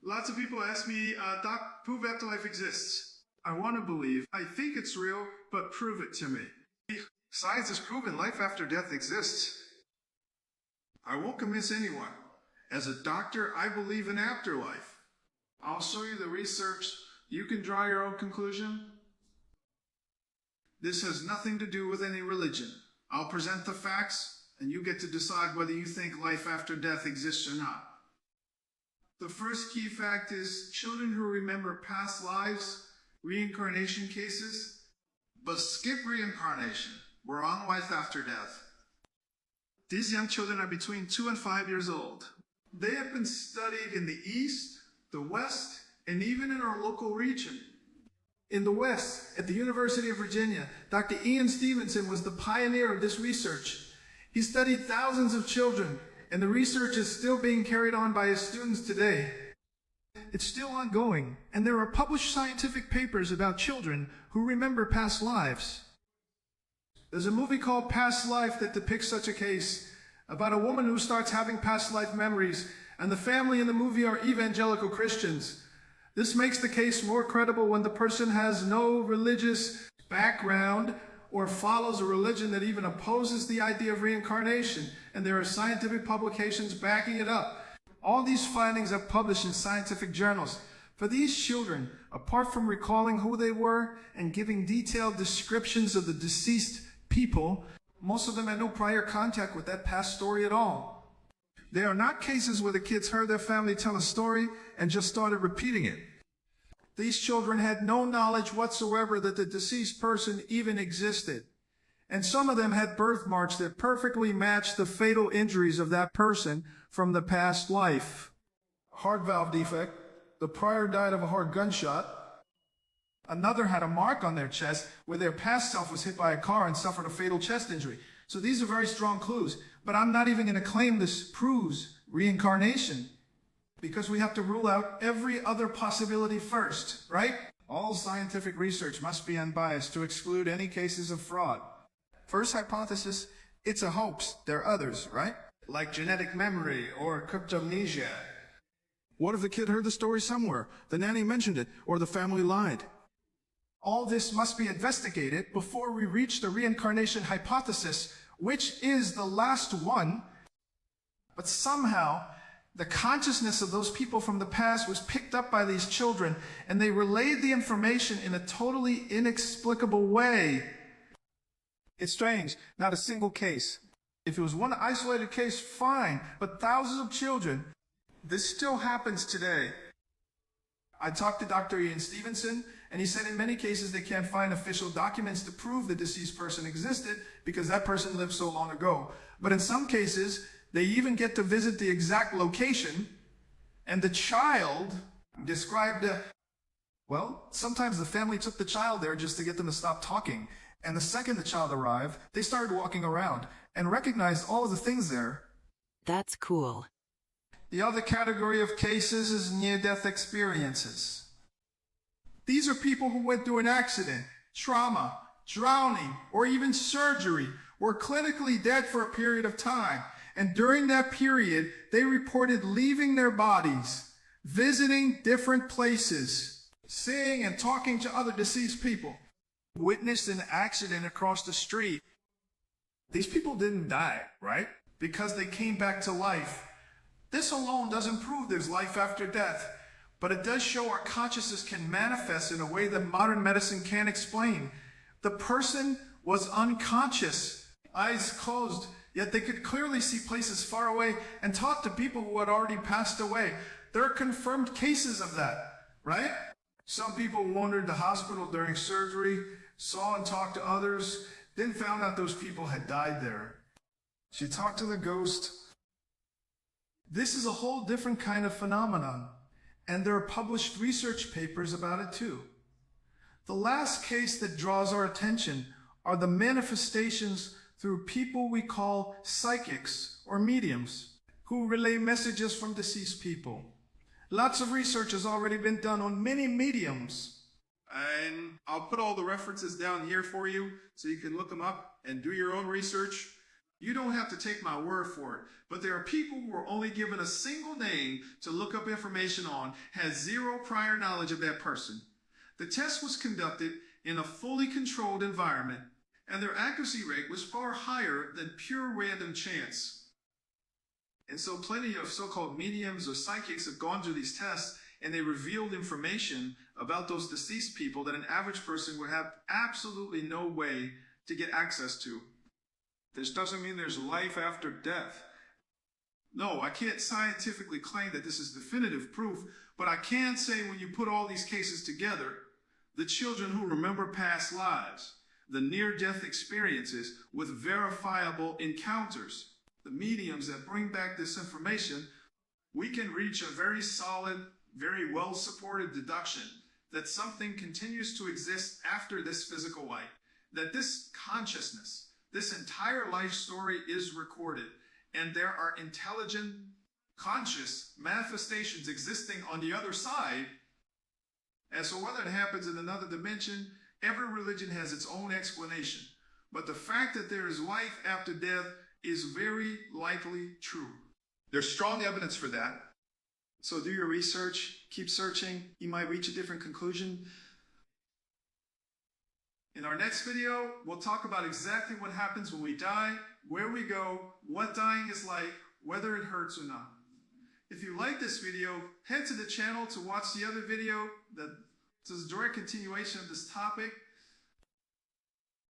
Lots of people ask me, Doc, prove afterlife exists. I want to believe. I think it's real, but prove it to me. Science has proven life after death exists. I won't convince anyone. As a doctor, I believe in afterlife. I'll show you the research. You can draw your own conclusion. This has nothing to do with any religion. I'll present the facts, and you get to decide whether you think life after death exists or not. The first key fact is children who remember past lives, reincarnation cases, but skip reincarnation, were on life after death. These young children are between 2 and 5 years old. They have been studied in the East, the West, and even in our local region. In the West, at the University of Virginia, Dr. Ian Stevenson was the pioneer of this research. He studied thousands of children, and the research is still being carried on by his students today. It's still ongoing, and there are published scientific papers about children who remember past lives. There's a movie called Past Life that depicts such a case, about a woman who starts having past life memories, and the family in the movie are evangelical Christians. This makes the case more credible when the person has no religious background or follows a religion that even opposes the idea of reincarnation, and there are scientific publications backing it up. All these findings are published in scientific journals. For these children, apart from recalling who they were and giving detailed descriptions of the deceased people, most of them had no prior contact with that past story at all. There are not cases where the kids heard their family tell a story and just started repeating it. These children had no knowledge whatsoever that the deceased person even existed. And some of them had birthmarks that perfectly matched the fatal injuries of that person from the past life. Heart valve defect. The prior died of a hard gunshot. Another had a mark on their chest where their past self was hit by a car and suffered a fatal chest injury. So these are very strong clues. But I'm not even going to claim this proves reincarnation, because we have to rule out every other possibility first, right? All scientific research must be unbiased to exclude any cases of fraud. First hypothesis, it's a hoax. There are others, right? Like genetic memory or cryptomnesia. What if the kid heard the story somewhere? The nanny mentioned it, or the family lied. All this must be investigated before we reach the reincarnation hypothesis, which is the last one. But somehow, the consciousness of those people from the past was picked up by these children, and they relayed the information in a totally inexplicable way. It's strange, not a single case. If it was one isolated case, fine, but thousands of children. This still happens today. I talked to Dr. Ian Stevenson, and he said in many cases they can't find official documents to prove the deceased person existed because that person lived so long ago. But in some cases, they even get to visit the exact location, and the child described, sometimes the family took the child there just to get them to stop talking. And the second the child arrived, they started walking around and recognized all of the things there. That's cool. The other category of cases is near-death experiences. These are people who went through an accident, trauma, drowning, or even surgery, were clinically dead for a period of time. And during that period, they reported leaving their bodies, visiting different places, seeing and talking to other deceased people, witnessed an accident across the street. These people didn't die, right? Because they came back to life. This alone doesn't prove there's life after death, but it does show our consciousness can manifest in a way that modern medicine can't explain. The person was unconscious, eyes closed, yet they could clearly see places far away and talk to people who had already passed away. There are confirmed cases of that, right? Some people wandered the hospital during surgery, saw and talked to others, then found out those people had died there. She talked to the ghost. This is a whole different kind of phenomenon, and there are published research papers about it too. The last case that draws our attention are the manifestations through people we call psychics or mediums, who relay messages from deceased people. Lots of research has already been done on many mediums. And I'll put all the references down here for you so you can look them up and do your own research. You don't have to take my word for it, but there are people who are only given a single name to look up information on, has zero prior knowledge of that person. The test was conducted in a fully controlled environment, and their accuracy rate was far higher than pure random chance. And so plenty of so-called mediums or psychics have gone through these tests, and they revealed information about those deceased people that an average person would have absolutely no way to get access to. This doesn't mean there's life after death. No, I can't scientifically claim that this is definitive proof, but I can say when you put all these cases together, the children who remember past lives, the near-death experiences with verifiable encounters, the mediums that bring back this information, we can reach a very solid, very well-supported deduction that something continues to exist after this physical life, that this consciousness, this entire life story is recorded, and there are intelligent, conscious manifestations existing on the other side. And so whether it happens in another dimension, every religion has its own explanation. But the fact that there is life after death is very likely true. There's strong evidence for that. So do your research, keep searching. You might reach a different conclusion. In our next video, we'll talk about exactly what happens when we die, where we go, what dying is like, whether it hurts or not. If you like this video, head to the channel to watch the other video that is a direct continuation of this topic.